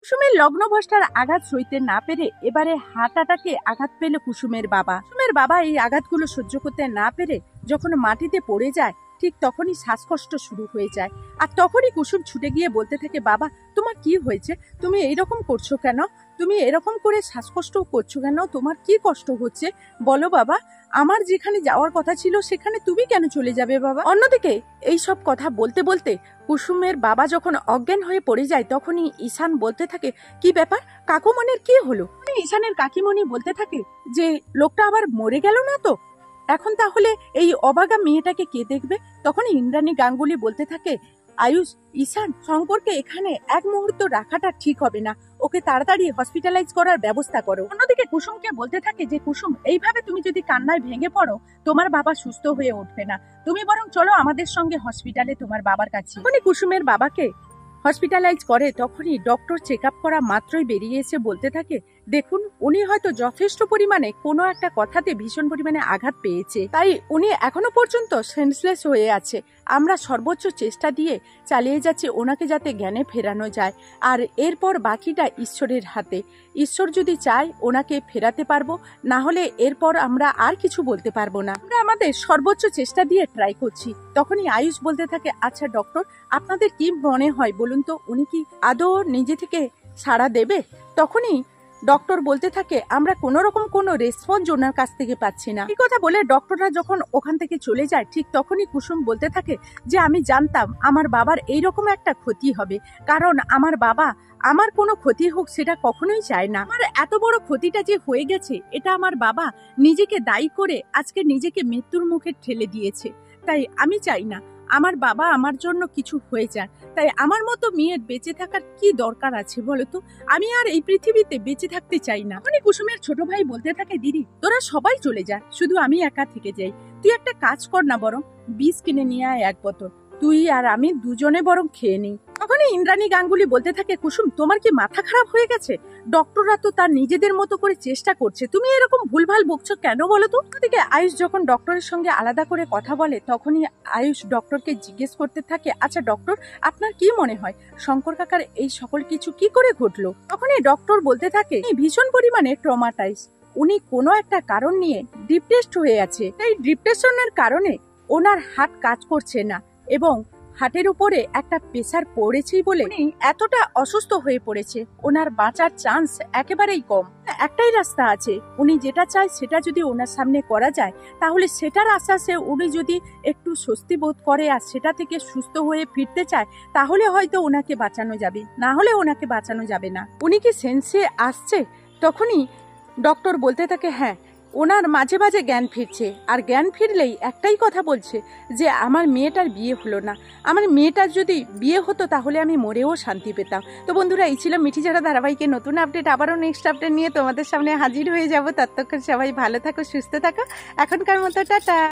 কুসুমের লগ্নভ্রষ্টার আঘাত সইতে না পেরে এবারে হার্ট অ্যাটাকে আঘাত পেল কুসুমের বাবা। কুসুমের বাবা এই আঘাতগুলো সহ্য করতে না পেরে যখন মাটিতে পড়ে যায় ঠিক তখনই শ্বাসকষ্ট শুরু হয়ে যায়। আর তখনই কুসুম ছুটে গিয়ে বলতে থাকে, বাবা তোমার কি হয়েছে, তুমি এইরকম করছো কেন, তুমি এরকম করে শ্বাসকষ্ট করছো কেন, তোমার কি কষ্ট হচ্ছে বলো বাবা, আমার যেখানে যাওয়ার কথা ছিল সেখানে তুমি কেন চলে যাবে বাবা। অন্যদিকে এই সব কথা বলতে বলতে কুসুমের বাবা যখন অজ্ঞান হয়ে পড়ে যায় তখনই ঈশান বলতে থাকে, কি ব্যাপার কাকুমনির কি হলো। ঈশানের কাকিমণি বলতে থাকে যে লোকটা আবার মরে গেল না তো, এখন তাহলে এই অভাগা মেয়েটাকে কে দেখবে। তখন ইন্দ্রাণী গাঙ্গুলি বলতে থাকে, আয়ুষ ঈশান শঙ্করকে এখানে এক মুহূর্ত রাখাটা ঠিক হবে না, ওকে তাড়াতাড়ি হসপিটালাইজ করার ব্যবস্থা করো। অন্যদিকে কুসুমকে বলতে থাকে যে কুসুম এইভাবে তুমি যদি কান্নায় ভেঙে পড়ো তোমার বাবা সুস্থ হয়ে উঠবে না, তুমি বরং চলো আমাদের সঙ্গে হসপিটালে তোমার বাবার কাছে। তখনই কুসুমের বাবাকে হসপিটালাইজ করে তখনই ডক্টর চেক আপ করা মাত্রই বেরিয়ে এসে বলতে থাকে, দেখুন উনি হয়তো যথেষ্ট পরিমাণে কোনো একটা কথাতে ভীষণ পরিমাণে আঘাত পেয়েছে, তাই উনি এখনো পর্যন্ত সেন্সলেস হয়ে আছে। আমরা সর্বোচ্চ চেষ্টা দিয়ে চালিয়ে যাচ্ছি ওনাকে যাতে জ্ঞানে ফেরানো যায়, আর এরপর বাকিটা ঈশ্বরের হাতে। ঈশ্বর যদি চায় ওনাকে ফেরাতে পারবো, না হলে এরপর আমরা আর কিছু বলতে পারবো না, আমরা আমাদের সর্বোচ্চ চেষ্টা দিয়ে ট্রাই করছি। তখনই আয়ুষ বলতে থাকে, আচ্ছা ডক্টর আপনাদের কি মনে হয় বলুন তো, উনি কি আদৌ নিজে থেকে সাড়া দেবে। তখনই ডক্টর বলতে থাকে, আমরা কোনো রকম কোনো রেসপন্স ওনার কাছ থেকে পাচ্ছি না। এই কথা বলে ডক্টররা যখন ওখান থেকে চলে যায় ঠিক তখনই কুসুম বলতে থাকে যে আমি জানতাম আমার বাবার এইরকম একটা ক্ষতি হবে, কারণ আমার বাবা আমার কোনো ক্ষতি হোক সেটা কখনোই চায় না। আমার এত বড় ক্ষতিটা যে হয়ে গেছে এটা আমার বাবা নিজেকে দায়ী করে আজকে নিজেকে মৃত্যুর মুখে ঠেলে দিয়েছে, তাই আমি চাই না আমার বাবা আমার জন্য কিছু হয়ে যায়। তাই আমার মতো মেয়ের বেঁচে থাকার কি দরকার আছে বলতো, আমি আর এই পৃথিবীতে বেঁচে থাকতে চাই না। মানে কুসুমের ছোট ভাই বলতে থাকে, দিদি তোরা সবাই চলে যা, শুধু আমি একা থেকে যাই, তুই একটা কাজ কর না, বরং বিষ কিনে নিয়ে আয় এক বোতল, তুই আর আমি দুজনে বরং খেয়ে নিই। তখনই ইন্দ্রাণী গাঙ্গুলি বলতে থাকে, কুসুম তোমার কি মাথা খারাপ হয়ে গেছে, ডক্টররা তো তার নিজেদের মতো করে চেষ্টা করছে, তুমি এরকম ভুলভাল বকছো কেন বলো তো। ওদিকে আয়ুষ যখন ডক্টরের সঙ্গে আলাদা করে কথা বলে তখনই আয়ুষ ডক্টরকে জিজ্ঞেস করতে থাকে, আচ্ছা ডক্টর আপনার কি মনে হয় শঙ্কর কাকার এই সকল কিছু কি করে ঘটলো। তখনই ডক্টর বলতে থাকে, ভীষণ পরিমাণে ট্রমাটাইজ, উনি কোনো একটা কারণ নিয়ে ডিপ্রেসড হয়ে আছে, এই ডিপ্রেশনের কারণে ওনার হার্ট কাজ করছে না এবং হার্টের উপরে একটা প্রেসার পড়েছেই বলে উনি এতটা অসুস্থ হয়ে পড়েছে, ওনার বাঁচার চান্স একেবারেই কম। একটাই রাস্তা আছে, উনি যেটা চায় সেটা যদি ওনার সামনে করা যায় তাহলে সেটার আশ্বাসে উনি যদি একটু স্বস্তি বোধ করে আর সেটা থেকে সুস্থ হয়ে ফিরতে চায় তাহলে হয়তো ওনাকে বাঁচানো যাবে, না হলে ওনাকে বাঁচানো যাবে না। উনি কি সেন্সে আসছে। তখনই ডক্টর বলতে থাকে, হ্যাঁ ওনার মাঝে মাঝে জ্ঞান ফিরছে, আর জ্ঞান ফিরলেই একটাই কথা বলছে যে আমার মেয়েটার বিয়ে হলো না, আমার মেয়েটার যদি বিয়ে হতো তাহলে আমি মরেও শান্তি পেতাম। তো বন্ধুরা এই ছিল মিঠি ঝরা ধারাবাহিকের নতুন আপডেট, আবারও নেক্সট আপডেট নিয়ে তোমাদের সামনে হাজির হয়ে যাব। ততক্ষণ সবাই ভালো থাকো, সুস্থ থাকো, এখনকার মতো টাটা।